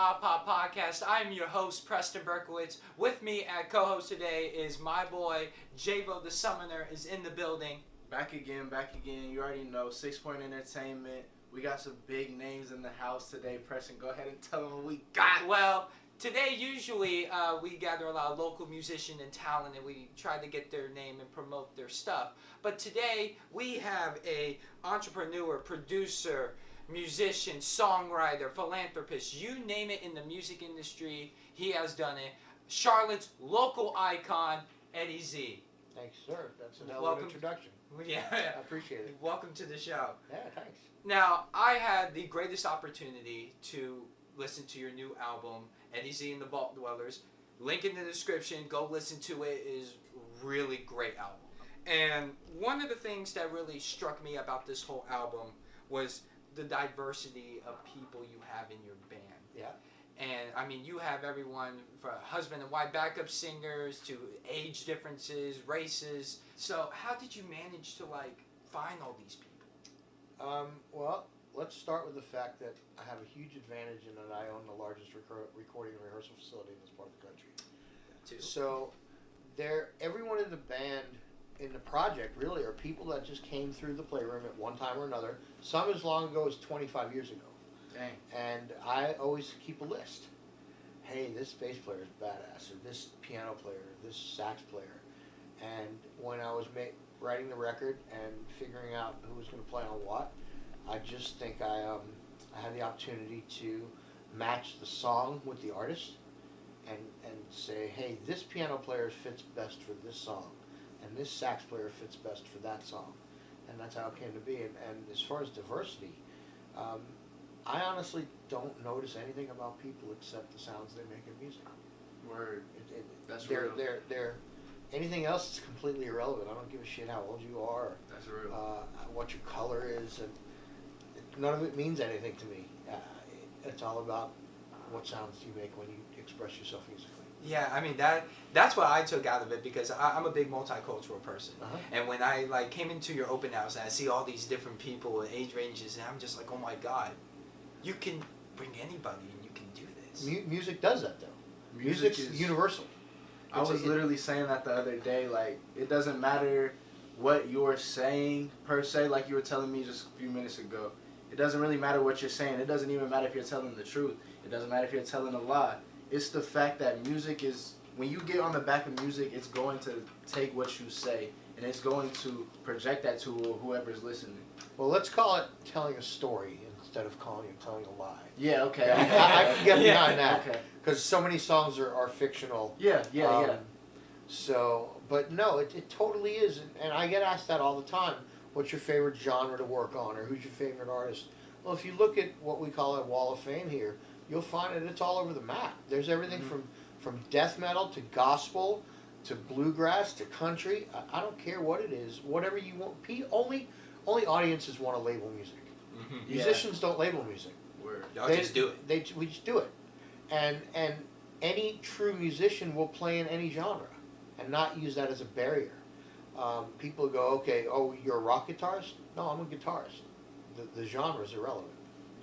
Pop Podcast. I'm your host, Preston Berkowitz. With me at co-host today is my boy, Jaevo the Summoner, is in the building. Back again. You already know, 6 Point Entertainment. We got some big names in the house today. Preston, go ahead and tell them what we got. Well, today usually we gather a lot of local musicians and talent and we try to get their name and promote their stuff. But today we have a entrepreneur, producer, musician, songwriter, philanthropist, you name it in the music industry, he has done it. Charlotte's local icon, Eddie Z. Thanks, sir. That's an hell of an introduction. Yeah. I appreciate it. Welcome to the show. Yeah, thanks. Now, I had the greatest opportunity to listen to your new album, Eddie Z and the Vault Dwellers. Link in the description. Go listen to it. It is a really great album. And one of the things that really struck me about this whole album was the diversity of people you have in your band. Yeah. And I mean, you have everyone from husband and wife backup singers to age differences, races. So how did you manage to find all these people? Well, let's start with the fact that I have a huge advantage in that I own the largest recording and rehearsal facility in this part of the country. So everyone in the band, in the project, really are people that just came through the Playroom at one time or another. Some as long ago as 25 years ago. Dang. And I always keep a list. Hey, this bass player is badass, or this piano player, this sax player. And when I was writing the record and figuring out who was going to play on what, I just think I had the opportunity to match the song with the artist and say, hey, this piano player fits best for this song, and this sax player fits best for that song. And that's how it came to be. And as far as diversity, I honestly don't notice anything about people except the sounds they make in music. Word. That's they're, real. They're anything else is completely irrelevant. I don't give a shit how old you are. That's real. What your color is, and none of it means anything to me. It's all about what sounds you make when you express yourself musically. Yeah, I mean that's what I took out of it, because I'm a big multicultural person. Uh-huh. And when I came into your open house and I see all these different people and age ranges, and I'm just like, oh my God, you can bring anybody and you can do this. Music does that, though. Music's universal. I was literally saying that the other day, it doesn't matter what you're saying per se, like you were telling me just a few minutes ago. It doesn't really matter what you're saying. It doesn't even matter if you're telling the truth. It doesn't matter if you're telling a lie. It's the fact that music is, when you get on the back of music, it's going to take what you say and it's going to project that to whoever's listening. Well, let's call it telling a story instead of telling a lie. Yeah, okay. I can get behind that. Okay. Because so many songs are fictional. Yeah. So, but no, it totally is. And I get asked that all the time. What's your favorite genre to work on, or who's your favorite artist? Well, if you look at what we call a wall of fame here, you'll find that it's all over the map. There's everything from death metal to gospel to bluegrass to country. I don't care what it is. Whatever you want. Only audiences want to label music. Mm-hmm. Musicians don't label music. Y'all just do it. We just do it. And any true musician will play in any genre and not use that as a barrier. People go, okay, oh, you're a rock guitarist? No, I'm a guitarist. The genre is irrelevant.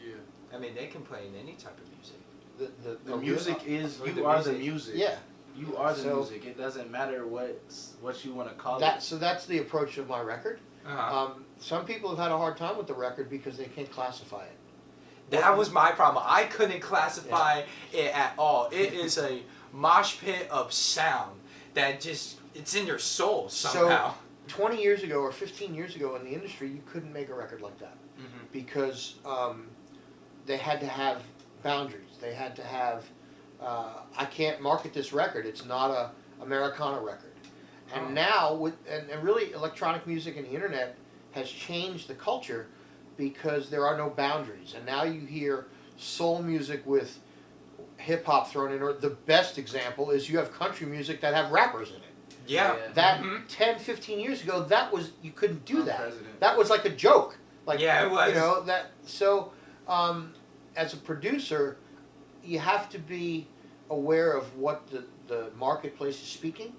Yeah. I mean, they can play in any type of music. The music is, you are the music. Yeah. You are the music. It doesn't matter what you want to call it. So that's the approach of my record. Uh-huh. Some people have had a hard time with the record because they can't classify it. That was my problem. I couldn't classify it at all. It is a mosh pit of sound that just, it's in your soul somehow. So 20 years ago or 15 years ago in the industry, you couldn't make a record like that because they had to have boundaries. They had to have, I can't market this record. It's not a Americana record. And now, and really electronic music and the internet has changed the culture because there are no boundaries. And now you hear soul music with hip-hop thrown in, or the best example is you have country music that have rappers in it. Yeah. That 10, 15 years ago, you couldn't do that. President. That was like a joke. Yeah, it was. You know, so as a producer, you have to be aware of what the marketplace is speaking.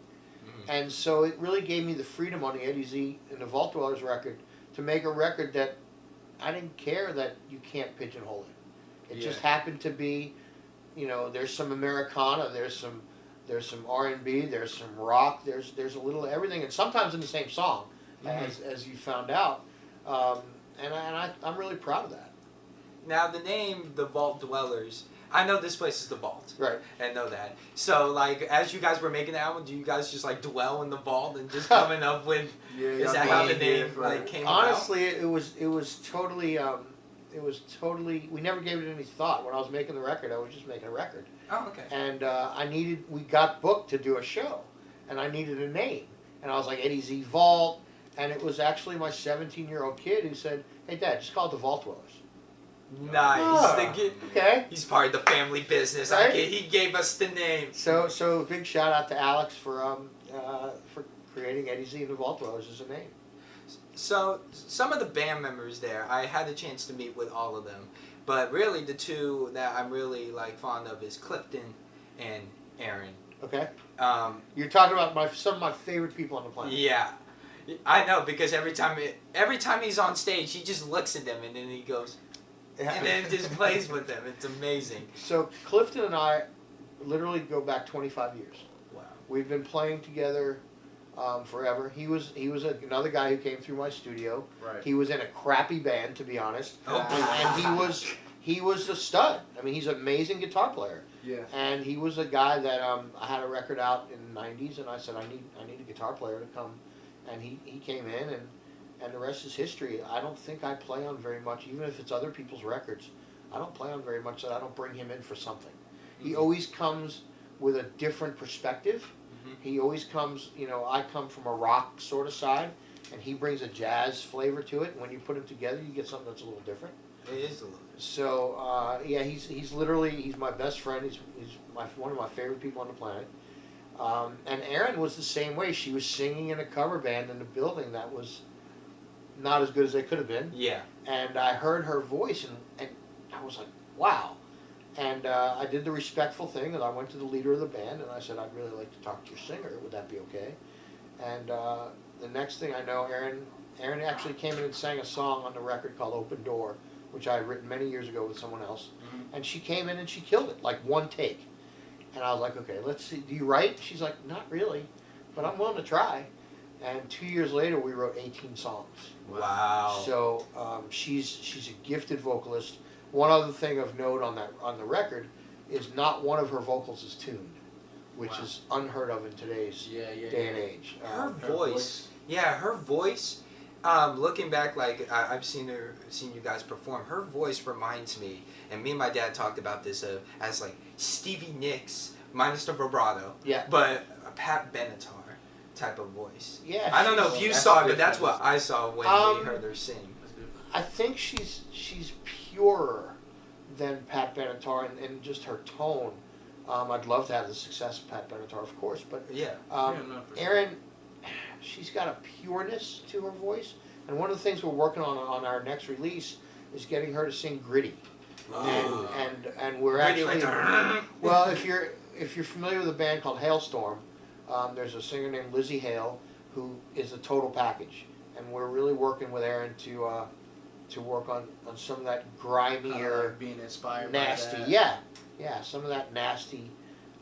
And so it really gave me the freedom on the Eddie Z and the Vault Dwellers record to make a record that I didn't care that you can't pigeonhole it. It just happened to be there's some Americana, there's some R&B, there's some rock, there's a little everything, and sometimes in the same song, as you found out, I'm really proud of that. Now the name, the Vault Dwellers. I know this place is the Vault. Right. And know that. So like, as you guys were making the album, do you guys just like dwell in the vault and just coming up with? Is that how the name like came Honestly, it was totally. We never gave it any thought. When I was making the record, I was just making a record. Oh, okay. And we got booked to do a show, and I needed a name, and I was like Eddie Z Vault, and it was actually my 17-year-old kid who said, "Hey, Dad, just call it the Vault Dwellers." Nice. Okay. He's part of the family business. Right? He gave us the name. So big shout out to Alex for creating Eddie Z and the Vault Dwellers as a name. So some of the band members there, I had a chance to meet with all of them, but really the two that I'm really like fond of is Clifton and Erin. Okay. You're talking about some of my favorite people on the planet. Yeah. I know, because every time he's on stage, he just looks at them and then he goes, and then just plays with them. It's amazing. So Clifton and I literally go back 25 years. Wow. We've been playing together forever. He was another guy who came through my studio. Right. He was in a crappy band, to be honest. Oh. And he was a stud. I mean, he's an amazing guitar player. Yeah. And he was a guy that I had a record out in the 90s, and I said I need a guitar player to come, and he came in, and the rest is history. I don't think I play on very much, even if it's other people's records. I don't play on very much that I don't bring him in for something. He always comes with a different perspective. He always comes, I come from a rock sort of side, and he brings a jazz flavor to it. And when you put them together, you get something that's a little different. It is a little. So he's my best friend. He's one of my favorite people on the planet. And Erin was the same way. She was singing in a cover band in a building that was not as good as they could have been. Yeah. And I heard her voice, and I was like, wow. And I did the respectful thing, and I went to the leader of the band, and I said, I'd really like to talk to your singer. Would that be okay? And the next thing I know, Erin actually came in and sang a song on the record called Open Door, which I had written many years ago with someone else. And she came in and she killed it, like one take. And I was like, okay, let's see. Do you write? She's like, not really, but I'm willing to try. And 2 years later, we wrote 18 songs. Wow. So she's a gifted vocalist. One other thing of note on the record is not one of her vocals is tuned, which is unheard of in today's day and age. Her voice. Yeah, her voice. Looking back, like I've seen you guys perform. Her voice reminds me, and me and my dad talked about this as like Stevie Nicks minus the vibrato. Yeah. But a Pat Benatar type of voice. Yeah. I don't know if you saw it, but that's what I saw when we heard her sing. I think she's purer than Pat Benatar and just her tone. I'd love to have the success of Pat Benatar, of course, but Erin, she's got a pureness to her voice, and one of the things we're working on our next release is getting her to sing gritty. And we're Gritty, actually like well, if you're familiar with a band called Hailstorm, there's a singer named Lizzie Hale who is a total package, and we're really working with Erin to work on some of that grimier, like being inspired nasty, by that. yeah, some of that nasty,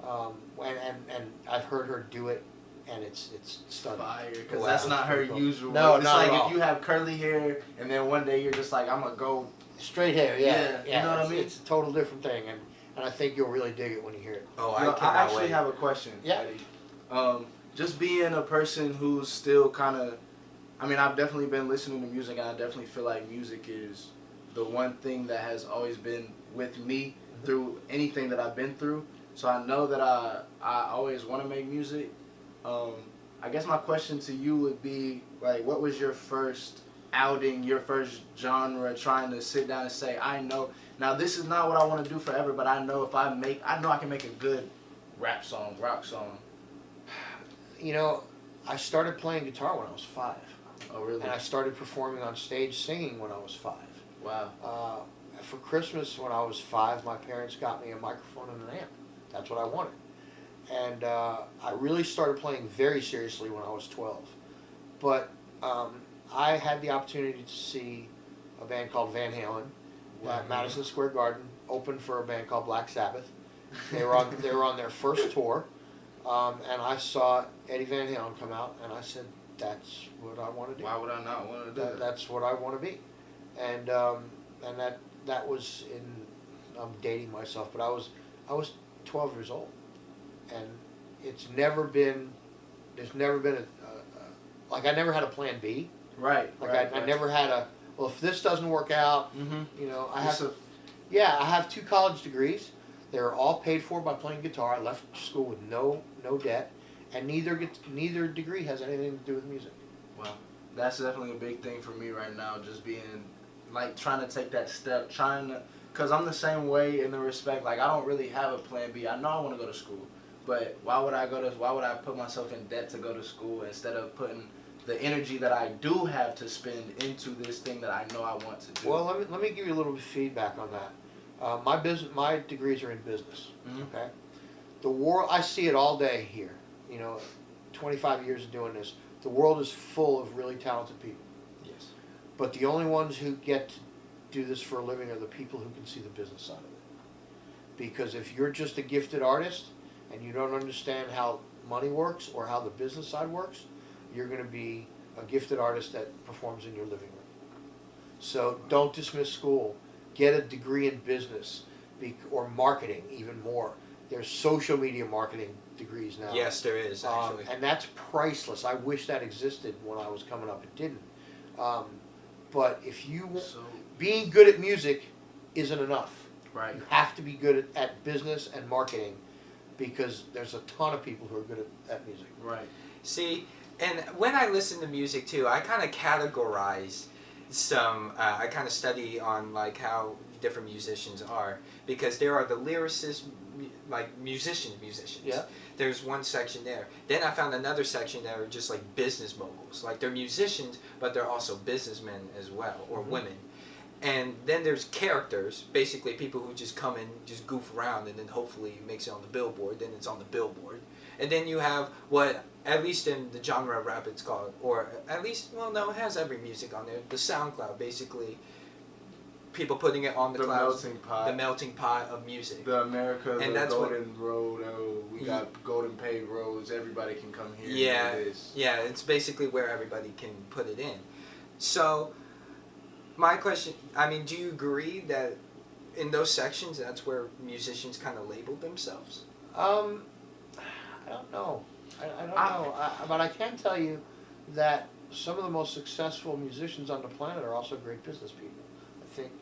and I've heard her do it, and it's stunning. Fire, because that's not her usual. No, it's not like at all. if you have curly hair and then one day you're just like, I'm gonna go Straight hair, yeah. You know what I mean? It's a total different thing, and I think you'll really dig it when you hear it. Oh, I actually have a question. Yeah. Eddie. Just being a person who's still kind of, I mean, I've definitely been listening to music, and I definitely feel like music is the one thing that has always been with me through anything that I've been through. So I know that I always want to make music. I guess my question to you would be, like, what was your first outing, your first genre, trying to sit down and say, I know, now this is not what I want to do forever, but I know I know I can make a good rap song, rock song. You know, I started playing guitar when I was 5. Oh, really? And I started performing on stage singing when I was 5. Wow. For Christmas when I was 5, my parents got me a microphone and an amp. That's what I wanted. And I really started playing very seriously when I was 12. But I had the opportunity to see a band called Van Halen at Madison Square Garden, open for a band called Black Sabbath. They were on their first tour, and I saw Eddie Van Halen come out, and I said, "That's what I want to do. Why would I not want to do that? That's what I want to be," and that was in. I'm dating myself, but I was 12 years old, and it's never been. There's never been like I never had a plan B. Right. Like right, I right. never had a. Well, if this doesn't work out, Mm-hmm. I have. I have 2 college degrees. They were all paid for by playing guitar. I left school with no debt, and neither degree has anything to do with music. Wow, that's definitely a big thing for me right now. Just being like trying to take that step, cause I'm the same way in the respect. Like I don't really have a plan B. I know I want to go to school, but why would I put myself in debt to go to school instead of putting the energy that I do have to spend into this thing that I know I want to do? Well, let me give you a little bit of feedback on that. My degrees are in business. Mhm. Okay, the world, I see it all day here. 25 years of doing this, the world is full of really talented people. Yes. But the only ones who get to do this for a living are the people who can see the business side of it. Because if you're just a gifted artist and you don't understand how money works or how the business side works, you're going to be a gifted artist that performs in your living room. So don't dismiss school. Get a degree in business or marketing, even more. There's social media marketing degrees now. Yes, there is actually. And that's priceless. I wish that existed when I was coming up. It didn't. But if you So being good at music isn't enough. right. You have to be good at business and marketing, because there's a ton of people who are good at music. Right. See, and when I listen to music too, I kind of categorize some. I kind of study on like how different musicians are, because there are the lyricists, like musicians. Yeah. There's one section there. Then I found another section that are just like business moguls. Like they're musicians, but they're also businessmen as well, or women. And then there's characters, basically people who just come and just goof around, and then hopefully it makes it on the billboard. Then it's on the billboard. And then you have what, at least in the genre of rap it's called, or at least, well, no, it has every music on there. The SoundCloud, basically, people putting it on the clouds. Melting pot. The melting pot of music. The America, And the that's what- golden road. Oh, we got golden paved roads. Everybody can come here. Yeah, And do this. yeah, it's basically where everybody can put it in. So, my question, I mean, do you agree that in those sections, that's where musicians kind of label themselves? I don't know. I don't know. But I can tell you that some of the most successful musicians on the planet are also great business people. I think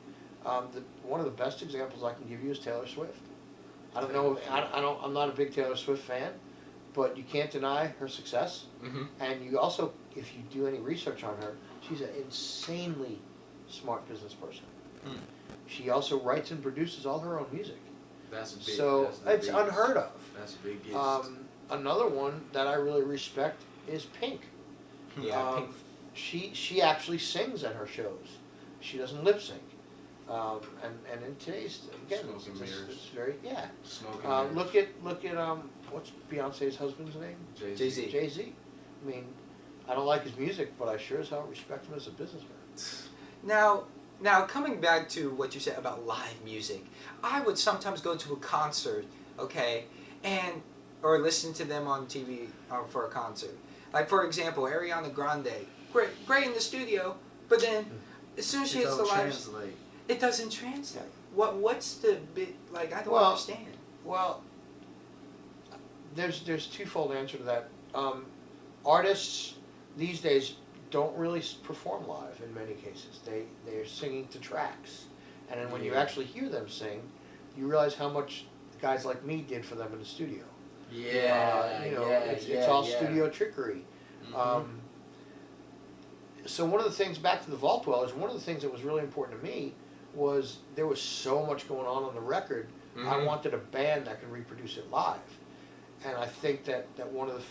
one of the best examples I can give you is Taylor Swift. I don't know. I'm not a big Taylor Swift fan, but you can't deny her success. Mm-hmm. And you also, if you do any research on her, she's an insanely smart business person. Hmm. She also writes and produces all her own music. That's a big. So that's it's the unheard of. That's a big gift. Another one that I really respect is Pink. Yeah, Pink. She actually sings at her shows. She doesn't lip sync. And in today's, again, Smoke and mirrors. it's very, yeah. Smoking. Look at what's Beyonce's husband's name? Jay-Z. Jay-Z. I mean, I don't like his music, but I sure as hell respect him as a businessman. Now coming back to what you said about live music, I would sometimes go to a concert, okay, or listen to them on TV for a concert. Like for example, Ariana Grande, great in the studio, but then as soon as she hits the live, it doesn't translate. What's the bit like? I don't understand. Well, there's twofold answer to that. Artists these days don't really perform live in many cases. They're singing to tracks, and then when you actually hear them sing, you realize how much guys like me did for them in the studio. It's all studio trickery. Mhm. So one of the things, back to the Vault Dwellers, one of the things that was really important to me was there was so much going on the record. Mm-hmm. I wanted a band that can reproduce it live. And I think that one of the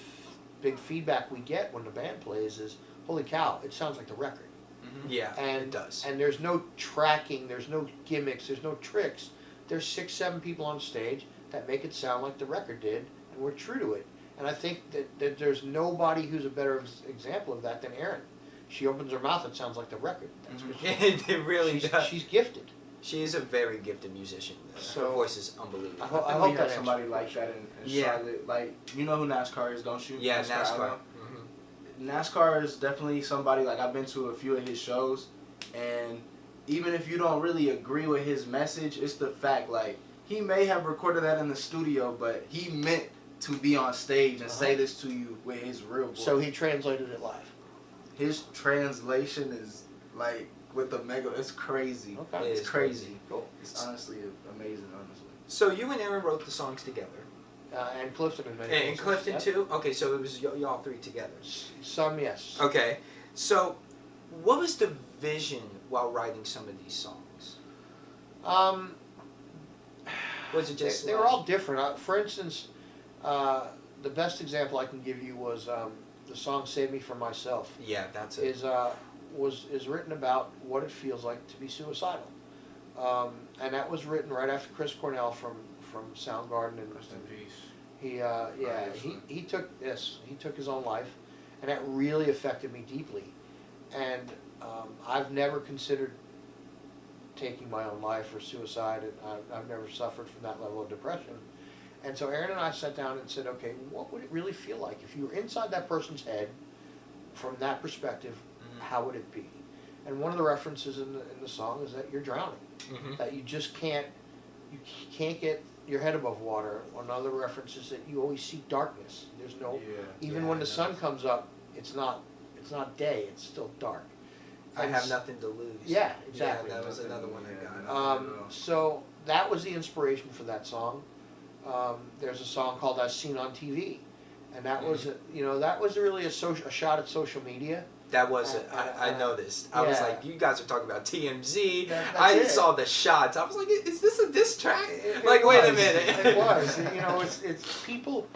big feedback we get when the band plays is, holy cow, it sounds like the record. Mhm. Yeah, And it does. And there's no tracking, there's no gimmicks, there's no tricks. There's 6-7 people on stage that make it sound like the record did, and we're true to it. And I think that there's nobody who's a better example of that than Erin. She opens her mouth, it sounds like the record. That's 'cause It really she's, does. she's gifted. She is a very gifted musician. Her So- voice is unbelievable. I I hope think we have that somebody answers like your that in Yeah. Charlotte. Like, you know who NASCAR is, don't you? Yeah, NASCAR. Allen? NASCAR is definitely somebody, like, I've been to a few of his shows, and even if you don't really agree with his message, it's the fact, like, he may have recorded that in the studio, but he meant to be on stage and say this to you with his real voice. So he translated it live. His translation is, like, with the mega, it's crazy. Okay. It It's is crazy. Cool. It's honestly amazing, honestly. So you and Erin wrote the songs together. And Clifton in many And cases. Clifton Yep. too? Okay, so it was y'all three together. Some, yes. Okay, so what was the vision while writing some of these songs? Was it just They were all different. For instance, the best example I can give you was the song "Save Me from Myself." Yeah, that's it. Is written about what it feels like to be suicidal, and that was written right after Chris Cornell from Soundgarden, and Rest in peace. he took his own life, and that really affected me deeply, and I've never considered taking my own life or suicide, and I've never suffered from that level of depression. And so Erin and I sat down and said, okay, what would it really feel like if you were inside that person's head from that perspective? How would it be? And one of the references in the song is that you're drowning, that you just can't get your head above water. Another reference is that you always see darkness. There's no, even when the sun comes up, it's not day, it's still dark. I And have nothing to lose. Yeah, exactly. Yeah, that was another one I got. So that was the inspiration for that song. There's a song called "As Seen on TV," and that was that was really a shot at social media. That was it. I noticed. I was yeah. like, you guys are talking about TMZ. That's I it. saw the shots. I was like, is this a diss track? It Like, wait a was. minute. It was. It's people.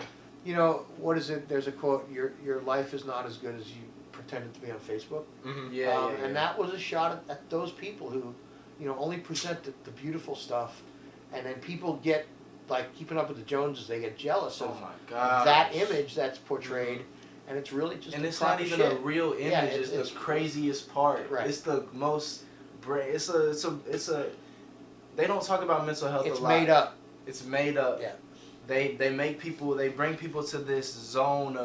What is it? There's a quote. Your life is not as good as you pretended to be on Facebook. Mm-hmm. And that was a shot at those people who, only present the beautiful stuff, and then people get like Keeping Up with the Joneses. They get jealous of that image that's portrayed, and it's really just. And a it's crock not of even shit. a real image. Yeah, it's it's the craziest part. Right. It's the most. It's a. They don't talk about mental health It's a lot. made up. It's made up. Yeah. They make people. They bring people to this zone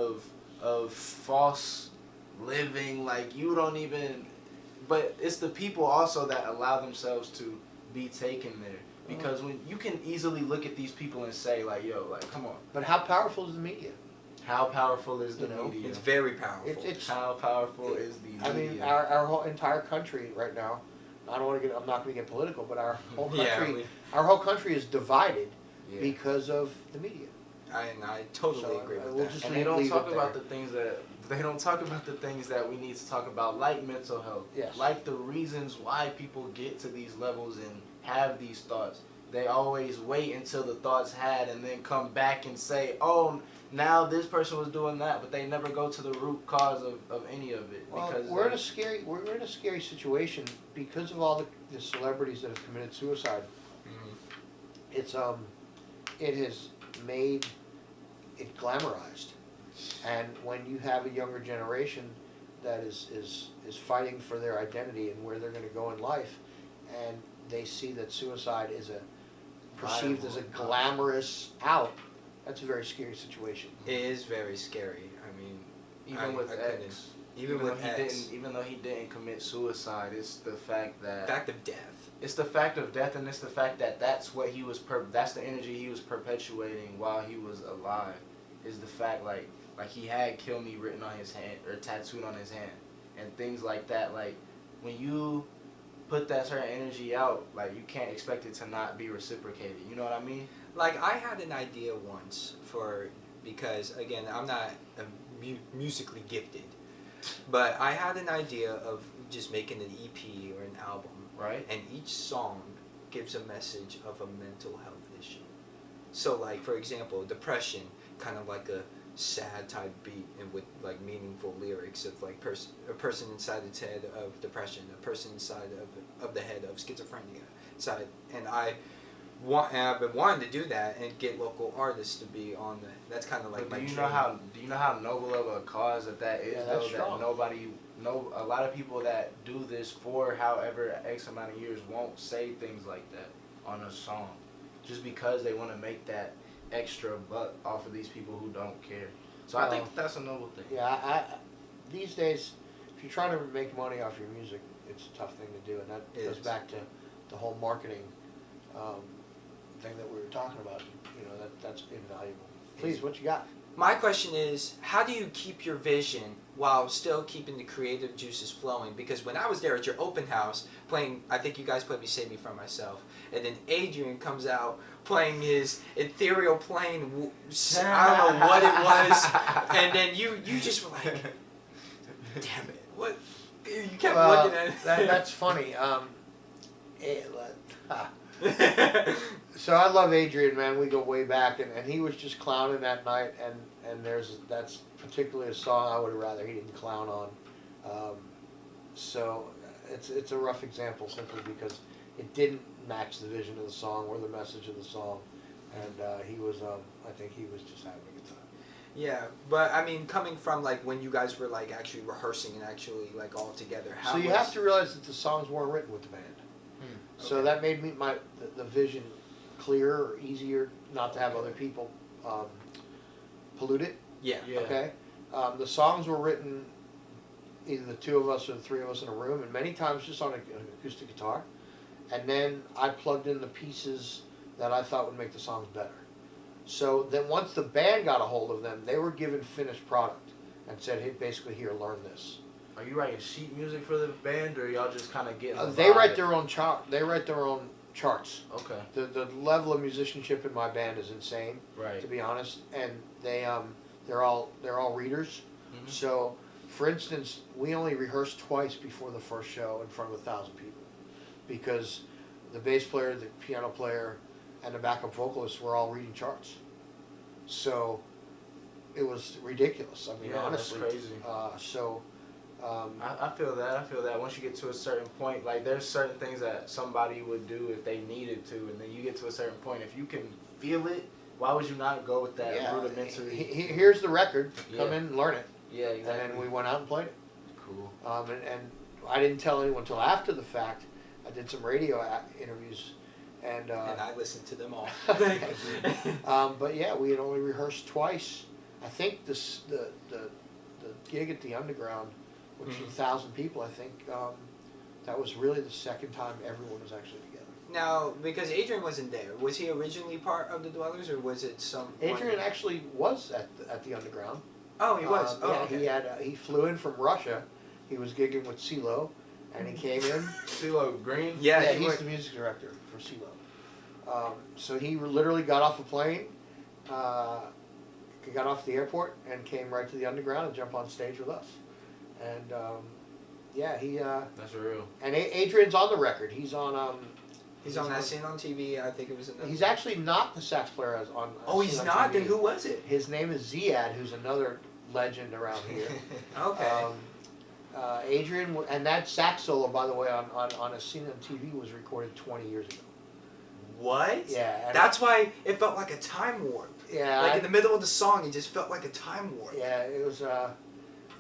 of false living. Like you don't even. But it's the people also that allow themselves to be taken there. Because when you can easily look at these people and say like, yo, like, come on. But how powerful is the media? How powerful is the You know, media? It's very powerful. It's. How powerful is the media? I mean, our whole entire country right now. I'm not going to get political, but our whole country, our whole country is divided because of the media. I totally agree with we'll that. just And they don't leave talk it about there. the things that we need to talk about, like mental health, Yes. like the reasons why people get to these levels and have these thoughts. They always wait until the thoughts had and then come back and say, oh, now this person was doing that, but they never go to the root cause of any of it. Well, because we're in a scary situation because of all the celebrities that have committed suicide. It's it has made it glamorized, and when you have a younger generation that is fighting for their identity and where they're going to go in life, and they see that suicide is perceived as a glamorous out, that's a very scary situation. It is very scary. I mean, even with X, even with X, even though he didn't commit suicide, it's the fact that fact of death. It's the fact of death, and it's the fact that that's what he was. That's the energy he was perpetuating while he was alive. Is the fact like he had "kill me" written on his hand or tattooed on his hand, and things like that. Like when you put that certain energy out, like you can't expect it to not be reciprocated. You know what I mean? Like I had an idea once because again I'm not musically gifted, but I had an idea of just making an EP or an album. Right. And each song gives a message of a mental health issue. So, like for example, depression, kind of like a sad type beat, and with like meaningful lyrics of like a person inside its head of depression, a person inside of the head of schizophrenia side, and I I've been wanting to do that and get local artists to be on the. That's kind of like But my do you dream. know how noble of a cause that is? Yeah, though, that's strong. a lot of people that do this for however X amount of years won't say things like that on a song, just because they want to make that extra buck off of these people who don't care. So I think that's a noble thing. Yeah, I these days, if you're trying to make money off your music, it's a tough thing to do, and that goes back to the whole marketing thing that we were talking about. You know, that's invaluable. Please, what you got? My question is, how do you keep your vision while still keeping the creative juices flowing? Because when I was there at your open house playing, I think you guys played me Save Me From Myself, and then Adrian comes out playing his ethereal plane, I don't know what it was, and then you just were like, damn it, what? You kept looking at it. That's funny. So I love Adrian, man. We go way back, and he was just clowning that night, and that's particularly a song I would have rather he didn't clown on. So it's a rough example simply because it didn't match the vision of the song or the message of the song, and he was I think he was just having a good time. Yeah, but I mean, coming from like when you guys were like actually rehearsing and actually like all together, how So you have to realize that the songs weren't written with the band. So that made me the vision clearer or easier, not to have other people pollute it. Yeah. Okay. The songs were written either the two of us or the three of us in a room, and many times just on an acoustic guitar. And then I plugged in the pieces that I thought would make the songs better. So then once the band got a hold of them, they were given finished product and said, "Hey, basically here, learn this." Are you writing sheet music for the band, or y'all just kind of getting? They write their own They write their own charts. Okay. The level of musicianship in my band is insane, Right. to be honest. And they're all readers. Mm-hmm. So, for instance, we only rehearsed twice before the first show in front of 1,000 people, because the bass player, the piano player, and the backup vocalist were all reading charts. So it was ridiculous. I mean, honestly, that's crazy. I feel that. Once you get to a certain point, like there's certain things that somebody would do if they needed to, and then you get to a certain point. If you can feel it, why would you not go with that rudimentary? Here's the record. Come in and learn it. Yeah, exactly. And then we went out and played it. Cool. And I didn't tell anyone until after the fact. I did some radio interviews, and I listened to them all. but yeah, we had only rehearsed twice. I think the gig at the Underground, which was 1,000 people, I think that was really the second time everyone was actually together. Now, because Adrian wasn't there, was he originally part of the Dwellers, or was it some? Adrian actually was at the Underground. Oh, he was. Yeah, okay. He flew in from Russia. He was gigging with CeeLo, and he came in. CeeLo Green. Yeah, he's the music director for CeeLo. So he literally got off a plane, got off the airport, and came right to the Underground and jumped on stage with us. And he. That's real. And Adrian's on the record. He's on. He's on that scene on TV. I think it was. He's actually not the sax player as on. Oh, he's not. Then who was it? His name is Ziad, who's another legend around here. Okay. Adrian, and that sax solo, by the way, on a scene on TV was recorded 20 years ago. What? Yeah. That's why it felt like a time warp. Yeah. Like in the middle of the song, it just felt like a time warp. Yeah, it was.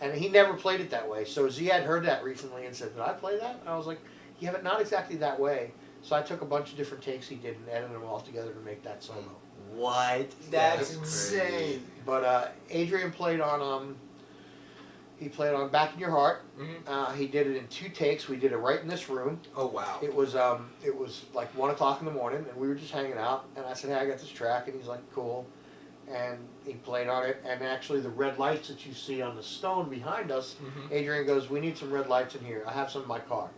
And he never played it that way. So Ziad heard that recently and said, "Did I play that?" And I was like, "Yeah, but not exactly that way." So I took a bunch of different takes he did and edited them all together to make that solo. What? That's insane. But Adrian played on Back in Your Heart. Mm-hmm. He did it in 2 takes. We did it right in this room. Oh wow. It was like 1 o'clock in the morning, and we were just hanging out. And I said, "Hey, I got this track," and he's like, "Cool." And he played on it. And actually, the red lights that you see on the stone behind us, Adrian goes, "We need some red lights in here. I have some in my car."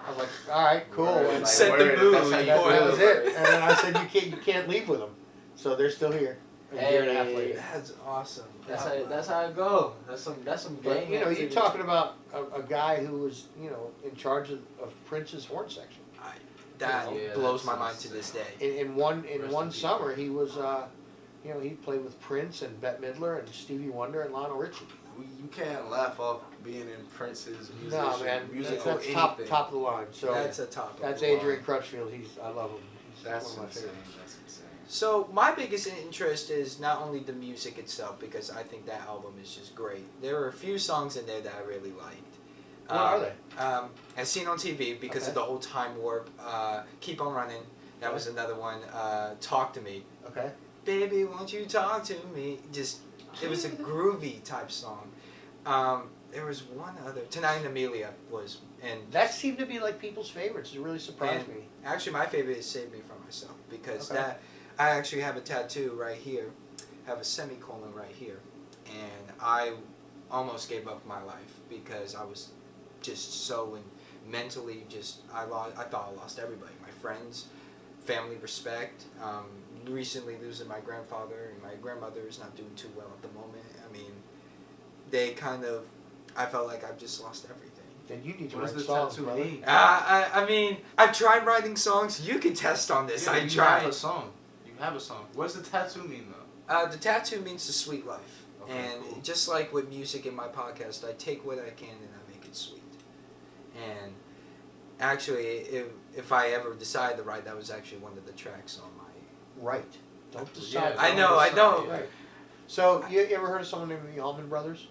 I was like, "All right, cool." And set the mood. that was it. And then I said, you can't leave with them. So they're still here. A year and a half later. That's awesome. That's how it go. That's some gang. But, you're talking about a guy who was, in charge of Prince's horn section. That blows my mind to this day. In one summer, he was, he played with Prince and Bette Midler and Stevie Wonder and Lionel Richie. You can't laugh off being in Prince's music. No, man, music that's top of the line. So that's a top. That's Adrian Crutchfield. I love him. That's one of my insane. favorites. That's insane. So my biggest interest is not only the music itself, because I think that album is just great. There are a few songs in there that I really liked. What are they? As Seen on TV, because Okay. of the whole time warp. Keep on Running. That was another one. Talk to Me. Okay. Baby, won't you talk to me? Just, it was a groovy type song. There was one other. Tonight in Amelia was, and That seemed to be like people's favorites. It really surprised And- me. actually my favorite is Save Me From Myself, because Okay. that, I actually have a tattoo right here. I have a semicolon right here, and I almost gave up my life because I was just so mentally just I thought I lost everybody, my friends, family, respect. Recently losing my grandfather, and my grandmother is not doing too well at the moment. I mean, I felt like I've just lost everything. Then you need to What does write the songs, tattoo brother. mean? I mean, I've tried writing songs. You can test on this. Yeah, I you tried. have a song. You have a song. What does the tattoo mean though? The tattoo means the sweet life. Okay, And cool. just like with music in my podcast, I take what I can and I make it sweet. And actually, if I ever decide to write, that was actually one of the tracks on my... Right. Don't Yeah, decide. I don't know, I decide, know. yeah. Right. So you ever heard of someone named the Allman Brothers?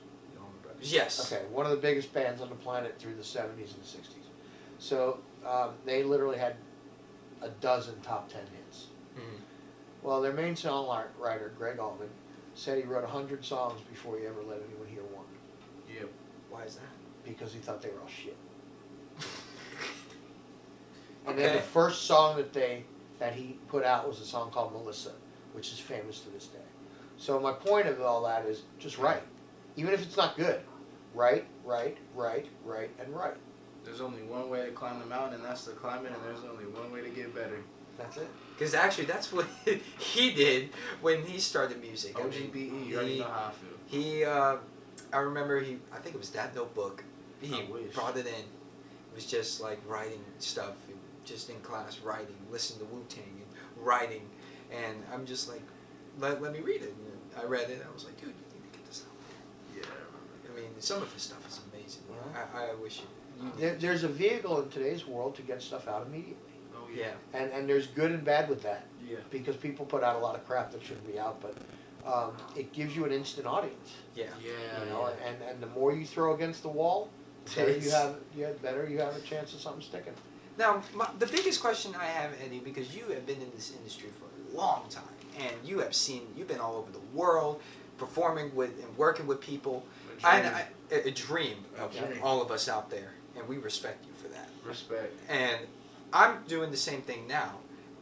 Yes. Okay, one of the biggest bands on the planet through the 70s and the 60s. So they literally had a dozen top 10 hits. Mhm. Well, their main songwriter, Greg Allman, said he wrote 100 songs before he ever let anyone hear one Yep. Why is that? because he thought they were all shit. And then Okay. the first song that he put out was a song called Melissa, which is famous to this day. So my point of all that is just write. Even if it's not good, write, and write. There's only one way to climb the mountain, and that's to climb it, and there's only one way to get better. That's it. Because actually, that's what he did when he started music. I mean, OGBE, you already know how I feel. He, I remember I think it was that notebook. He I wish. brought it in. It was just like writing stuff, just in class writing, listen to Wu-Tang and writing. And I'm just like, let me read it. And I read it, and I was like, dude, you need to get this out there. Yeah. I mean, some of his stuff is amazing. Yeah. I wish you There's a vehicle in today's world to get stuff out immediately. Oh yeah. And there's good and bad with that Yeah. because people put out a lot of crap that shouldn't be out, but it gives you an instant audience. Yeah. You know, and the more you throw against the wall, the better you have a chance of something sticking. Now, the biggest question I have, Eddie, because you have been in this industry for a long time, and you've been all over the world, performing with and working with people. A dream of dream. all of us out there, and we respect you for that. Respect. And I'm doing the same thing now,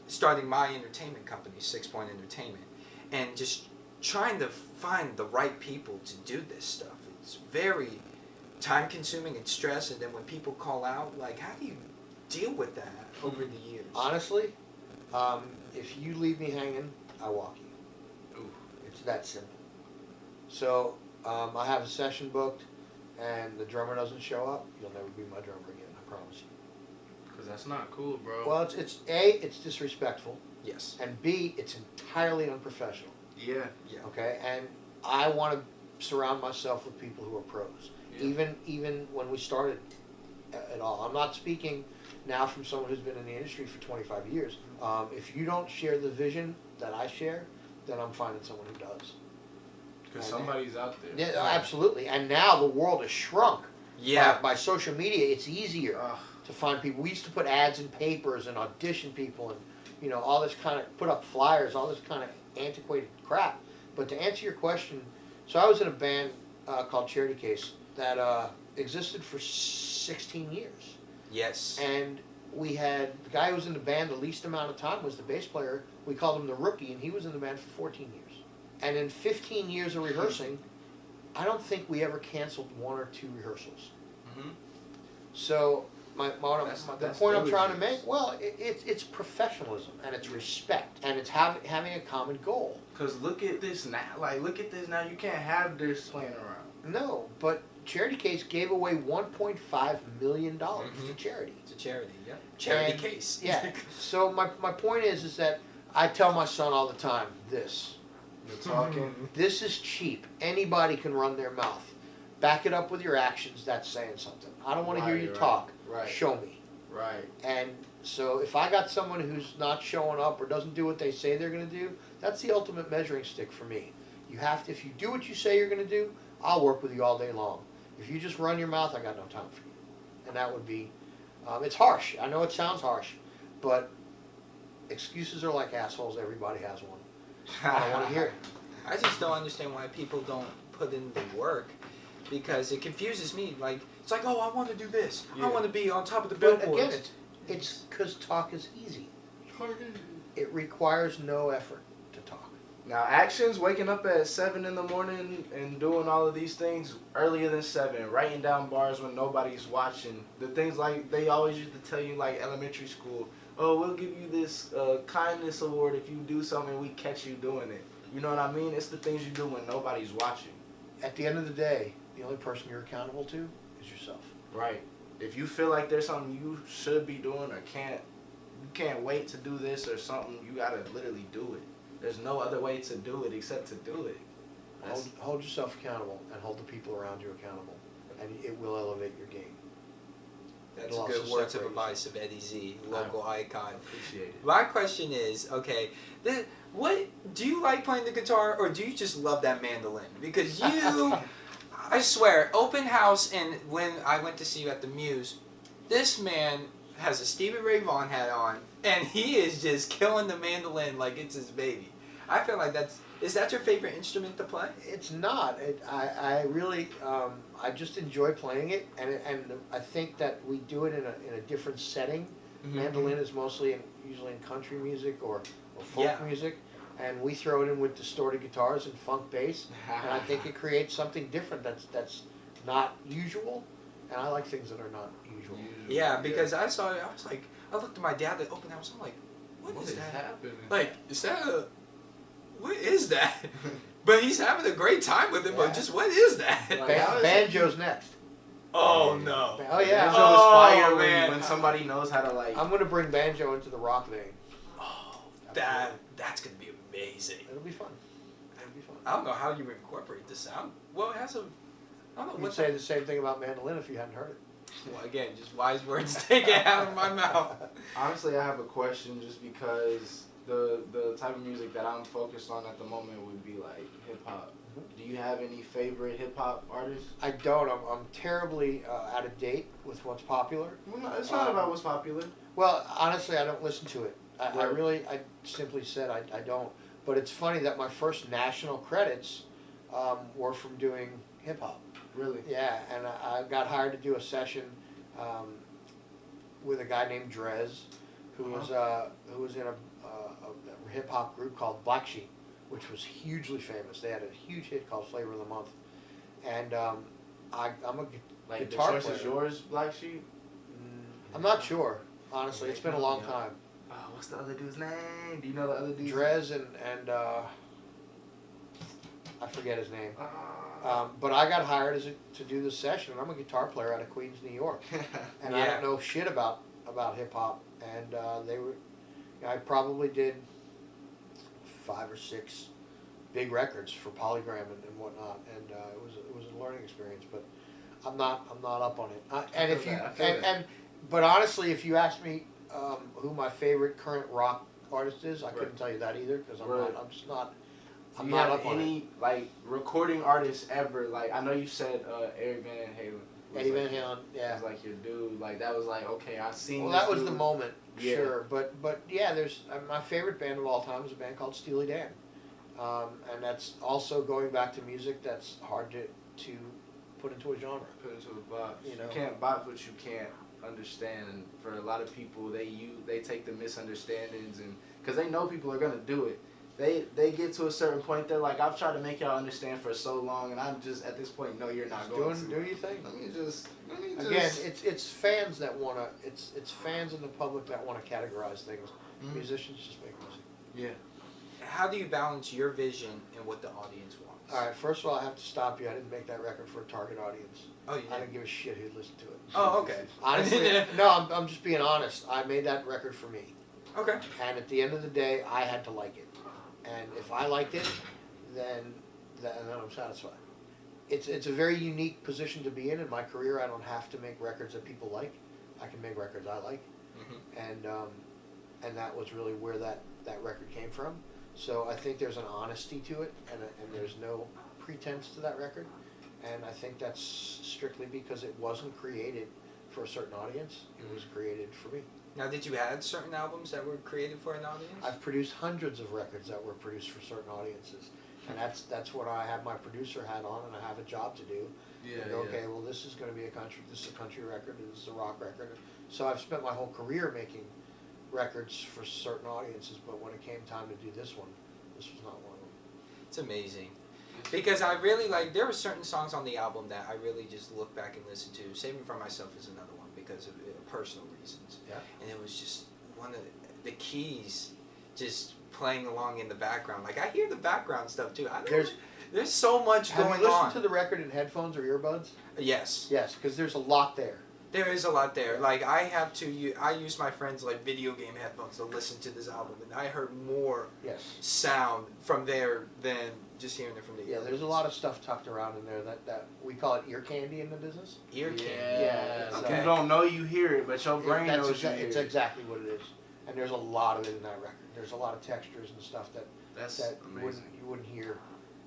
starting my entertainment company, 6 Point Entertainment, and just trying to find the right people to do this stuff. It's very time consuming and stress, and then when people call out, like, how do you deal with that over the years? Honestly, if you leave me hanging, I walk you. Ooh. It's that simple. So I have a session booked, and the drummer doesn't show up, you'll never be my drummer again. I promise you. Cause that's not cool, bro. Well, it's A, it's disrespectful, Yes. and B, it's entirely unprofessional. Yeah. Yeah. Okay, and I want to surround myself with people who are pros. Yeah. Even when we started at all, I'm not speaking now from someone who's been in the industry for 25 years. If you don't share the vision that I share, then I'm finding someone who does. Cause somebody's out there. Yeah, absolutely. And now the world has shrunk. Yeah. By social media, it's easier Ugh. to find people. We used to put ads in papers and audition people, and all this kind of put up flyers, all this kind of antiquated crap. But to answer your question, so I was in a band called Charity Case that existed for 16 years, Yes. and we had the guy who was in the band the least amount of time was the bass player. We called him the rookie, and he was in the band for 14 years. And in 15 years of rehearsing, I don't think we ever canceled 1 or 2 rehearsals. Mhm. So the That's point I'm trying to diligence. make, well, it's professionalism and it's respect and it's having a common goal. Cause look at this now. Like, look at this now. You can't have this playing around. No, but Charity Case gave away $1.5 million to Mhm. charity. It's a charity. Yeah. Charity And- case. Yeah. So my point is that I tell my son all the time this. You're talking. This is cheap. Anybody can run their mouth. Back it up with your actions. That's saying something. I don't want to hear you Right, talk. right. Show me. Right. And So if I got someone who's not showing up or doesn't do what they say they're going to do, that's the ultimate measuring stick for me. You have to, if you do what you say you're going to do, I'll work with you all day long. If you just run your mouth, I got no time for you. And that would be, it's harsh. I know it sounds harsh, but excuses are like assholes. Everybody has one. I don't want to hear it. I just don't understand why people don't put in the work, because it confuses me. Like, it's like, oh, I want to do this. Yeah. I want to be on top of the But billboards. again, it's because talk is easy. It requires no effort to talk. Now, actions, waking up at 7 in the morning and doing all of these things earlier than 7, writing down bars when nobody's watching. The things like they always used to tell you, like elementary school, oh, we'll give you this kindness award if you do something, we catch you doing it. You know what I mean? It's the things you do when nobody's watching. At the end of the day, the only person you're accountable to is yourself. Right. If you feel like there's something you should be doing or you can't wait to do this or something, you gotta literally do it. There's no other way to do it except to do it. Hold yourself accountable and hold the people around you accountable, and it will elevate your game. That's It'll good also words of separate advice of Eddie Z, local icon. Appreciate it. My question is, okay, what do you like playing the guitar, or do you just love that mandolin? Because you, I swear, open house, and when I went to see you at the Muse, this man has a Stevie Ray Vaughan hat on, and he is just killing the mandolin like it's his baby. I feel like is that your favorite instrument to play? It's not. I really, I just enjoy playing it, and I think that we do it in a different setting. Mm-hmm. Mandolin is mostly usually in country music or folk Yeah. music, and we throw it in with distorted guitars and funk bass, and I think it creates something different that's not usual, and I like things that are not usual. Yeah, because I saw it, I was like, I looked at my dad at open house, I'm like, what is that? happening? Like, is that what is that? But he's having a great time with it, Yeah. but just what is that? Like, how is Banjo's next. Oh no. Oh yeah. Banjo Oh, is fire man. when somebody knows how to like. I'm gonna bring banjo into the rock vein. Oh, that's gonna be amazing. It'll be fun. It'll be fun. I don't know how you incorporate the sound. Well, it has a, I don't know You'd what say the same thing about mandolin if you hadn't heard it. Well, again, just wise words taken out of my mouth. Honestly, I have a question just because the type of music that I'm focused on at the moment would be like hip hop. Do you have any favorite hip hop artists? I don't. I'm terribly out of date with what's popular. Well, no, it's not about what's popular. Well, honestly, I don't listen to it. I Right. really, I simply said I don't. But it's funny that my first national credits were from doing hip hop. Really? Yeah, and I got hired to do a session with a guy named Drez, who was in a hip hop group called Black Sheep, which was hugely famous. They had a huge hit called Flavor of the Month, and I'm a Like guitar the choice is player. yours, Black Sheep. I'm not sure, honestly. It's been a long Yeah. time. What's the other dude's name? Do you know the other dude's Drez and I forget his name. name? But I got hired to do this session. I'm a guitar player out of Queens, New York, and I Yeah. don't know shit about hip hop. And they were, I probably did 5 or 6 big records for Polygram and whatnot, and it was a learning experience. But I'm not up on it. And if you but honestly, if you ask me who my favorite current rock artist is, I couldn't tell you that either because I'm just not. I'm Do you not have up on it. any like recording artists ever? Like I know you said Erin Van Halen. Eddie Van Halen, yeah. Was like your dude. Like that was like okay, I seen. Well, this that was dude. the moment, Yeah. sure. But yeah, there's my favorite band of all time is a band called Steely Dan, and that's also going back to music that's hard to put into a genre. Put into a box. You know. You can't box what you can't understand, and for a lot of people, they take the misunderstandings and because they know people are gonna do it. They get to a certain point. They're like, I've tried to make y'all understand for so long, and I'm just at this point. No, you're not going to. Do your thing. Let me just. Again, it's fans that wanna. It's fans in the public that wanna categorize things. Mhm. Musicians just make music. Yeah. How do you balance your vision and what the audience wants? All right. First of all, I have to stop you. I didn't make that record for a target audience. Oh, you I did? didn't give a shit who'd listen to it. Oh, okay. Honestly, no. I'm just being honest. I made that record for me. Okay. And at the end of the day, I had to like it. And if I liked it, then I'm satisfied. It's a very unique position to be in my career. I don't have to make records that people like. I can make records I like. and that was really where that record came from. So I think there's an honesty to it, and there's no pretense to that record, and I think that's strictly because it wasn't created for a certain audience. It was created for me. Now, did you add certain albums that were created for an audience? I've produced hundreds of records that were produced for certain audiences, and that's what I have my producer hat on, and I have a job to do. Yeah, And okay, well, this is going to be this is a country record, and this is a rock record. So I've spent my whole career making records for certain audiences, but when it came time to do this one, this was not one of them. It's amazing. Because I really there were certain songs on the album that I really just look back and listen to. Saving for Myself is another one because of personal reasons. Yeah. And it was just one of the keys just playing along in the background. Like, I hear the background stuff too. There's so much going on. Have you listened to the record in headphones or earbuds? Yes. Yes, because there's a lot there. There is a lot there. Like, I use my friends' video game headphones to listen to this album, and I heard more sound from there than just hearing it from the earbuds. There's a lot of stuff tucked around in there that we call it ear candy in the business. Ear candy. Yeah. Okay. You don't know you hear it, but your brain knows you hear it's it. exactly what it is, and there's a lot of it in that record. There's a lot of textures and stuff that you wouldn't hear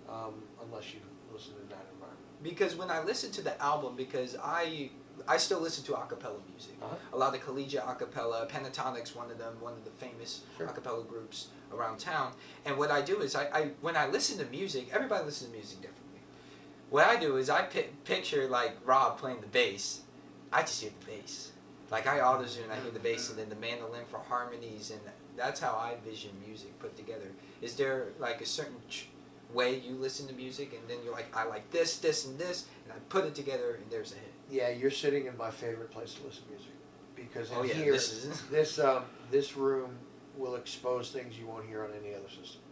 unless you listen in that environment. Because when I listen to the album, because I still listen to acapella music. Uh-huh. A lot of collegiate acapella, Pentatonic's one of the famous acapella groups around town. And what I do is when I listen to music, everybody listens to music differently. What I do is I picture Rob playing the bass. I just hear the bass. Like, I auto-tune, I hear the bass, and then the mandolin for harmonies, and that's how I vision music put together. Is there a certain way you listen to music, and then you're like, I like this, this, and this, and I put it together, and there's a hit? Yeah, you're sitting in my favorite place to listen to music, because here, this room will expose things you won't hear on any other system,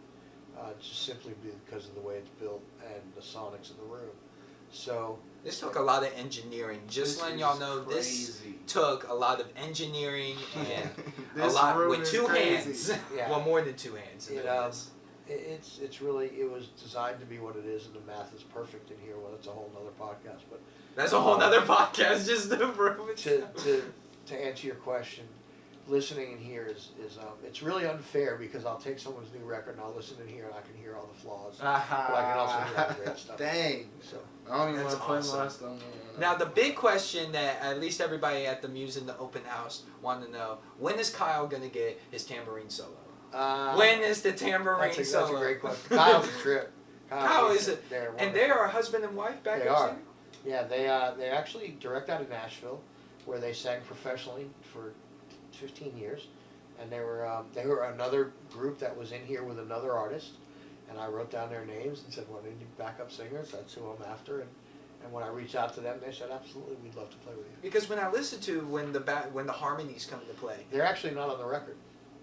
just simply because of the way it's built and the sonics in the room. So this took a lot of engineering. Just letting y'all know, this took a lot of engineering and a lot with two hands. Yeah. Well, more than two hands. It's really, it was designed to be what it is, and the math is perfect in here. Well, that's a whole nother podcast, but that's a whole nother podcast just to prove it. To answer your question, listening in here is it's really unfair, because I'll take someone's new record and I'll listen in here and I can hear all the flaws, but I can also hear all the great stuff. Dang. So I don't even want to play awesome. my stuff. Now, the big question that at least everybody at the Muse in the open house wanted to know: when is Kyle gonna get his tambourine solo? When is the tambourine solo? That's a great question. Kyle's a trip. Kyle is it? And they are a husband and wife back there. Yeah, they're actually direct out of Nashville, where they sang professionally for 15 years, and they were another group that was in here with another artist, and I wrote down their names and said, well, they need backup singers, that's who I'm after, and when I reached out to them, they said, absolutely, we'd love to play with you. Because when I listen to when the harmonies come into play, they're actually not on the record.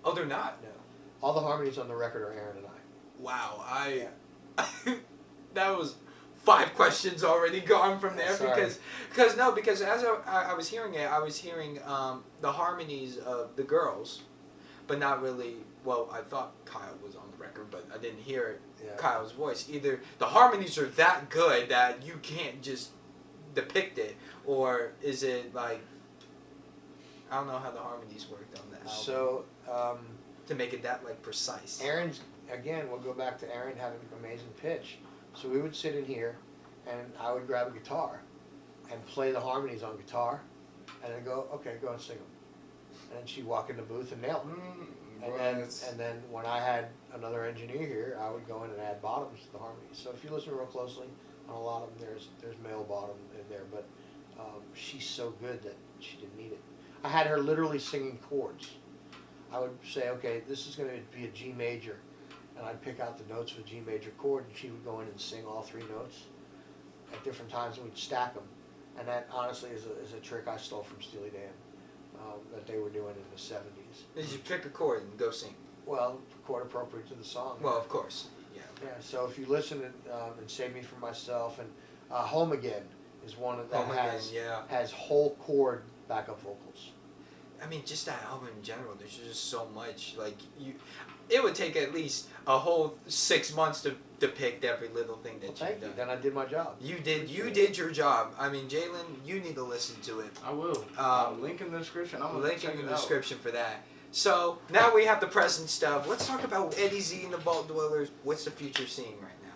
Oh, they're not? No. All the harmonies on the record are Erin and I. Wow, that was 5 questions already gone from there. Sorry. Because as I was hearing it, I was hearing the harmonies of the girls, but not really. Well, I thought Kyle was on the record, but I didn't hear Kyle's voice. Either the harmonies are that good that you can't just depict it, or is it I don't know how the harmonies worked on that album. So to make it that precise. Erin's, again, we'll go back to Erin having amazing pitch. So we would sit in here, and I would grab a guitar and play the harmonies on guitar, and then go, okay, go and sing them. And then she'd walk in the booth and nail them. And then when I had another engineer here, I would go in and add bottoms to the harmonies. So if you listen real closely, on a lot of them, there's male bottom in there, but she's so good that she didn't need it. I had her literally singing chords. I would say, okay, this is going to be a G major, and I'd pick out the notes for G major chord, and she would go in and sing all 3 notes at different times, and we'd stack them. And that, honestly, is a trick I stole from Steely Dan that they were doing in the 70s. Did you pick a chord and go sing? Well, chord appropriate to the song. Well, of course, yeah. Yeah, so if you listen and Save Me From Myself, and Home Again is one that has whole chord backup vocals. I mean, just that album in general, there's just so much. it would take at least a whole 6 months to depict every little thing that Thank you've you. done. Then I did my job. You did your job. I mean, Jalen, you need to listen to it. I will. Link in the description. I'm gonna Link check in it the out. description for that. So now we have the present stuff. Let's talk about Eddie Z and the Vault Dwellers. What's the future scene right now?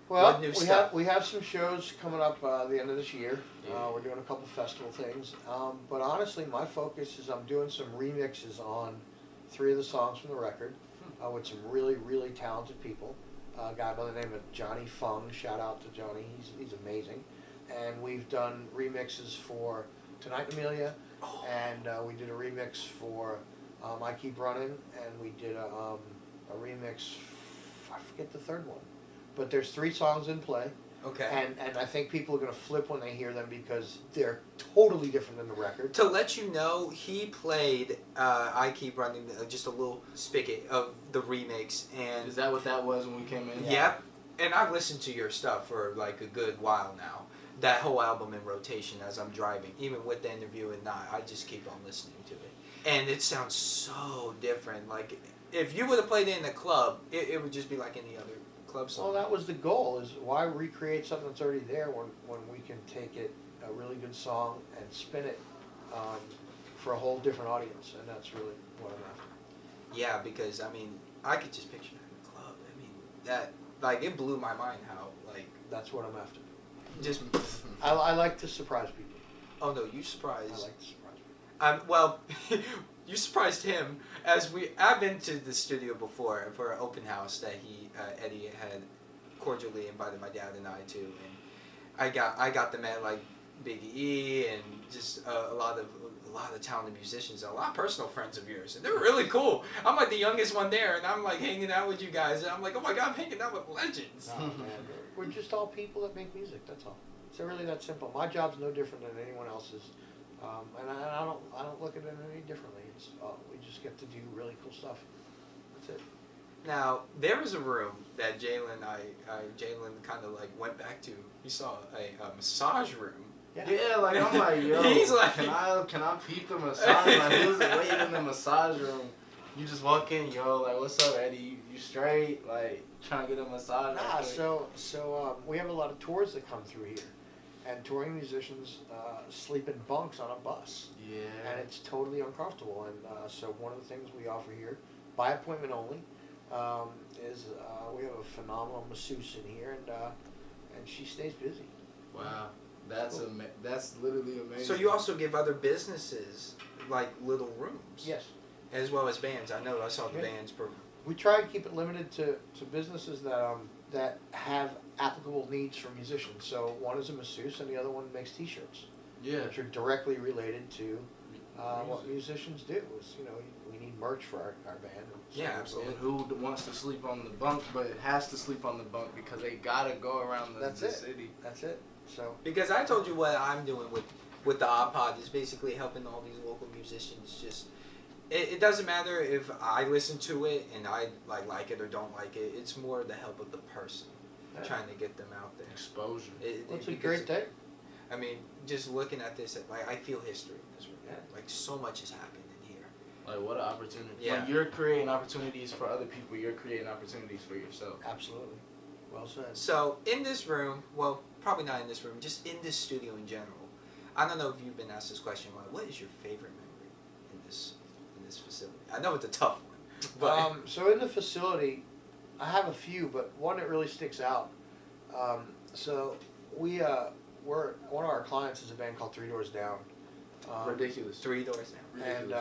Well, What new stuff? we have some shows coming up the end of this year. Yeah. We're doing a couple festival things. But honestly, my focus is I'm doing some remixes on 3 of the songs from the record with some really, really talented people. A guy by the name of Johnny Fung. Shout out to Johnny. He's amazing. And we've done remixes for Tonight Amelia, and we did a remix for I Keep Running, and we did a remix. I forget the third one, but there's 3 songs in play. Okay. And I think people are going to flip when they hear them because they're totally different than the record. To let you know, he played I Keep Running, just a little spigot of the remix. And Is that what that was when we came in? Yep. And I've listened to your stuff for like a good while now. That whole album in rotation as I'm driving, even with the interview and not, I just keep on listening to it. And it sounds so different. Like, if you would have played it in a club, it would just be like any other club song. Well, that was the goal, is why recreate something that's already there when we can take it, a really good song, and spin it for a whole different audience, and that's really what I'm after. Yeah, because, I mean, I could just picture that in a club. I mean, that, like, it blew my mind how, like, That's what I'm after. just, I like to surprise people. oh no, you surprised. I like to surprise people. Well, you surprised him I've been to the studio before for an open house that Eddie had cordially invited my dad and I to, and I got them at like Big E and just a lot of talented musicians, and a lot of personal friends of yours, and they're really cool. I'm like the youngest one there, and I'm like hanging out with you guys, and I'm like, oh my god, I'm hanging out with legends. Oh, man, we're just all people that make music. That's all. It's really that simple. My job's no different than anyone else's, and I don't look at it any differently. It's we just get to do really cool stuff. That's it. Now there was a room that Jalen kind of like went back to. He saw a massage room. Yeah, like I'm like, yo, He's like- can I peep the massage? Like, who's waiting in the massage room? You just walk in, yo, like, what's up, Eddie? You straight? Like, trying to get a massage? Nah, real quick? so we have a lot of tours that come through here, and touring musicians sleep in bunks on a bus, Yeah. and it's totally uncomfortable. And so one of the things we offer here, by appointment only, is we have a phenomenal masseuse in here, and she stays busy. Wow. That's literally amazing. So you also give other businesses like little rooms. Yes. As well as bands. I know I saw the Yeah. bands. We try and keep it limited to businesses that have applicable needs for musicians. So one is a masseuse, and the other one makes T-shirts, Yeah. which are directly related to what Music. musicians do. Is, we need merch for our band. So Yeah, And absolutely. who wants to sleep on the bunk, but has to sleep on the bunk because they gotta go around the That's it. city. That's it. So Because I told you what I'm doing with the iPod is basically helping all these local musicians. Just it doesn't matter if I listen to it and I like it or don't like it. It's more the help of the person trying to get them out there. Exposure. it's a Because, great day. I mean, just looking at this, like I feel history in this room. Yeah. Like so much has happened in here. Like, what an opportunity. Yeah. Like, you're creating opportunities for other people. You're creating opportunities for yourself. Absolutely. Well said. So in this room, well, probably not in this room, just in this studio in general. I don't know if you've been asked this question. Like, what is your favorite memory in this facility? I know it's a tough one, but So in the facility, I have a few, but one that really sticks out. So we're one of our clients is a band called 3 Doors Down. Ridiculous. 3 doors down. And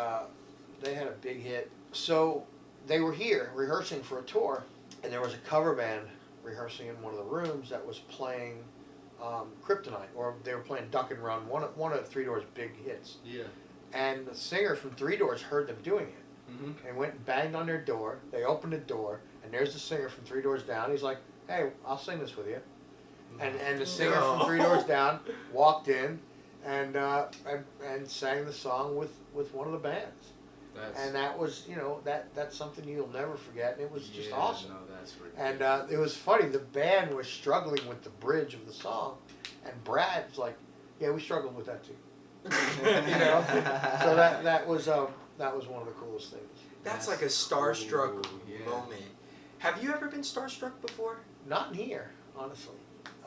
they had a big hit. So they were here rehearsing for a tour, and there was a cover band rehearsing in one of the rooms that was playing Kryptonite, or they were playing Duck and Run, one of 3 Doors' big hits. Yeah. And the singer from 3 Doors heard them doing it, Mm-hmm. and went and banged on their door. They opened the door, and there's the singer from 3 Doors Down. He's like, "Hey, I'll sing this with you." And the singer from 3 Doors Down walked in and sang the song with one of the bands. And that was, that's something you'll never forget, and it was just awesome. No, that's ridiculous. And it was funny, the band was struggling with the bridge of the song, and Brad's like, "Yeah, we struggled with that too." So that was one of the coolest things. That's like a starstruck yeah. moment. Have you ever been starstruck before? Not in here, honestly.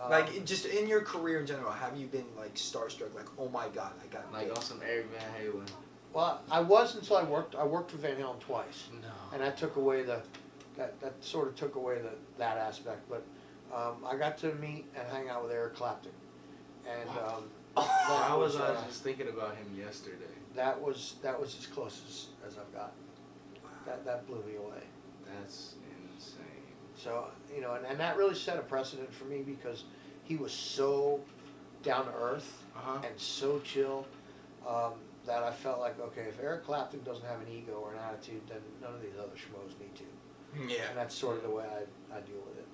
Like just in your career in general, have you been like starstruck? Like, oh my god, I got Like big. on some Eric Van Halen. Well, I was until I worked. I worked for Van Halen twice, No. and that took away that sort of took away that aspect. But I got to meet and hang out with Eric Clapton, and I was just thinking about him yesterday. that was as close as I've got. That blew me away. That's insane. So and that really set a precedent for me because he was so down to earth and so chill. That I felt like, okay, if Eric Clapton doesn't have an ego or an attitude, then none of these other schmoes need to. Yeah. And that's sort of the way I deal with it.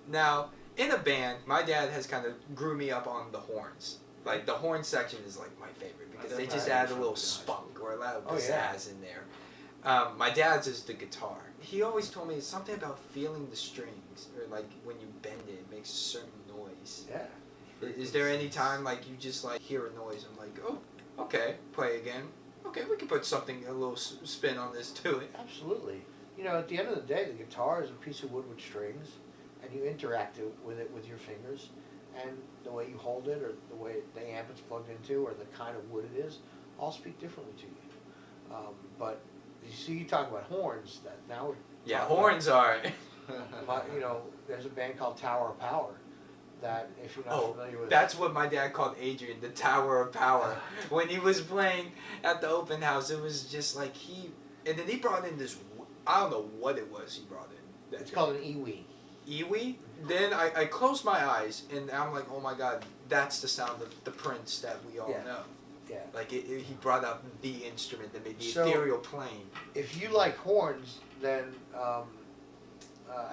Now, in a band, my dad has kind of grew me up on the horns. Like, the horn section is like my favorite because they just add a little spunk or a lot of pizzazz in there. My dad's is the guitar. He always told me it's something about feeling the strings, or like when you bend it, it makes a certain noise. Yeah. Is there any time like you just like hear a noise? I'm like, oh, okay, play again. Okay, we can put something, a little spin on this to it. Absolutely. At the end of the day, the guitar is a piece of wood with strings, and you interact with it with your fingers, and the way you hold it, or the way the amp it's plugged into, or the kind of wood it is, all speak differently to you. But you see, you talk about horns. That now we're Horns are. there's a band called Tower of Power. That if you're not familiar with, that's what my dad called Adrian, the Tower of Power. When he was playing at the open house, it was just like and then he brought in this, I don't know what it was he brought in. It's called an iwi. Iwi? Then I closed my eyes and I'm like, oh my god, that's the sound of the Prince that we all know. Yeah. Like he brought out the instrument that made the So, ethereal plane. If you like horns, then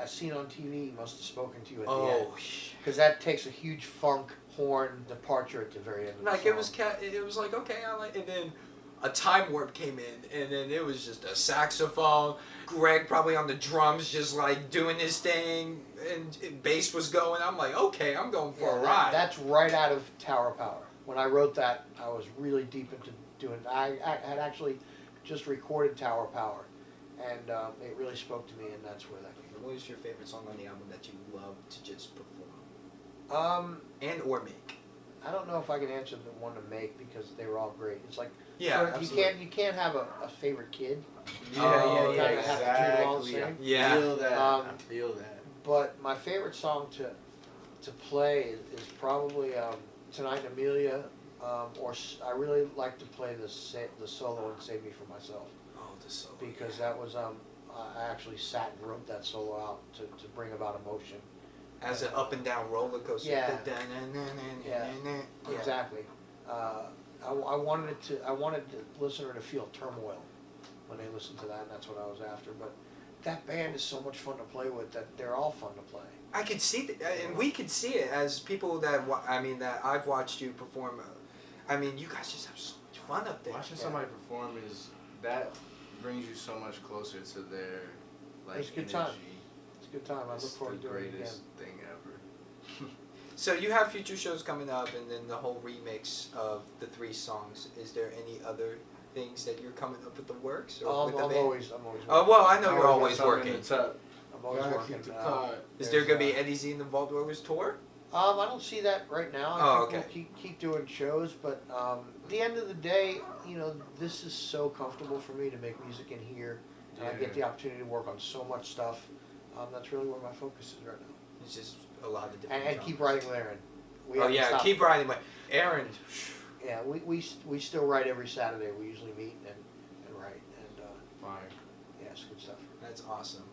As Seen on TV must have spoken to you at the end. Because that takes a huge funk horn departure at the very end of the Like song. it was like, okay, I like, and then a time warp came in, and then it was just a saxophone. Greg probably on the drums, just like doing his thing, and bass was going. I'm like, okay, I'm going for a ride. That's right out of Tower of Power. When I wrote that, I was really deep into doing. I had actually just recorded Tower of Power, and it really spoke to me, and that's where that came from. What is your favorite song on the album that you love to just perform? And or make? I don't know if I can answer the one to make because they were all great. It's like absolutely. you can't have a favorite kid. Yeah, exactly. Yeah. I feel that. I feel that. But my favorite song to play is probably Tonight in Amelia, or I really like to play the solo in Save Me From Myself. Oh, the solo. Because that was I actually sat and wrote that solo out to bring about emotion. As an up and down roller coaster. Yeah. Yeah. Exactly. I wanted the listener to feel turmoil when they listened to that, and that's what I was after. But that band is so much fun to play with that they're all fun to play. I could see that, and we could see it as people that that I've watched you perform. I mean, you guys just have so much fun up there. Watching somebody perform that brings you so much closer to their It's a good energy. time. It's a good time. I look It's forward to the doing it again. greatest thing ever. So you have future shows coming up, and then the whole remix of the 3 songs. Is there any other things that you're coming up with the works? Or with the I'm band? always working. Oh well, I know you're Always always got something working. in the tuck. I'm always Gotta working. keep the card. Is there gonna be Eddie Z and the Vault Dwellers tour? I don't see that right now. I think we'll keep doing shows, but at the end of the day, this is so comfortable for me to make music in here, and I get the opportunity to work on so much stuff. That's really where my focus is right now. It's just a lot of different. And keep writing with Erin. Keep writing with Erin. Yeah, we still write every Saturday. We usually meet and write, and Fire. yeah, it's good stuff. That's awesome.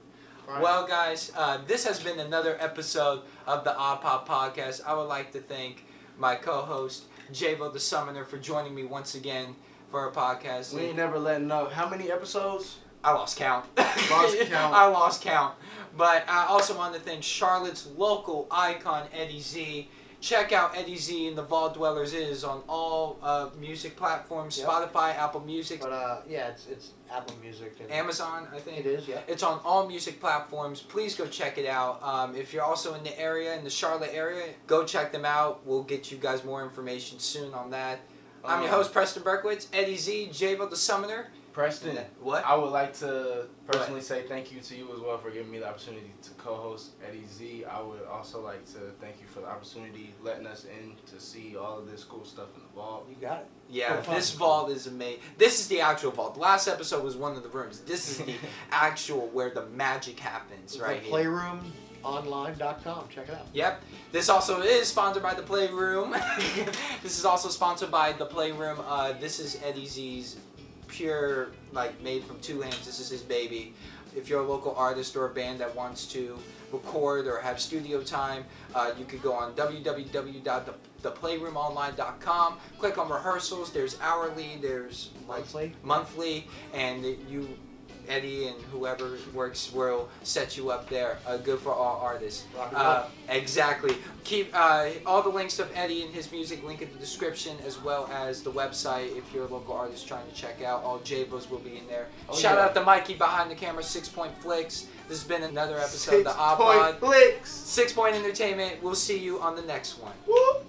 Fire. Well, guys, this has been another episode of the Odd Pop Podcast. I would like to thank my co-host Jaevo the Summoner for joining me once again for our podcast. We ain't never letting up. How many episodes? I lost count. Lost count. I lost count. But I also want to thank Charlotte's local icon, Eddie Z. Check out Eddie Z and the Vault Dwellers. It is on all music platforms, Yep. Spotify, Apple Music, But yeah, it's Apple Music and Amazon, I think. It is, yeah. It's on all music platforms. Please go check it out. If you're also in the area, in the Charlotte area, go check them out. We'll get you guys more information soon on that. I'm your host, Preston Berkowitz, Eddie Z, Jaevo the Summoner. Preston, What? I would like to personally say thank you to you as well for giving me the opportunity to co-host Eddie Z. I would also like to thank you for the opportunity, letting us in to see all of this cool stuff in the vault. You got it. Yeah, Fun. this vault is amazing. This is the actual vault. The last episode was one of the rooms. This is the actual where the magic happens, right The here. PlayroomOnline.com. Check it out. Yep. This also is sponsored by the Playroom. This is also sponsored by the Playroom. This is Eddie Z's pure, like, made from two hands. This is his baby. If you're a local artist or a band that wants to record or have studio time, you could go on www.theplayroom.online.com. Click on rehearsals. There's hourly. There's like monthly, and Eddie and whoever works will set you up there. Good for all artists. Rock and roll. Exactly. Keep all the links of Eddie and his music link in the description, as well as the website if you're a local artist trying to check out. All Jaevos will be in there. Oh, Shout yeah. out to Mikey behind the camera, 6 Point Flicks. This has been another episode of the 6 Point iPod. Flicks. 6 Point Entertainment. We'll see you on the next one. Woo.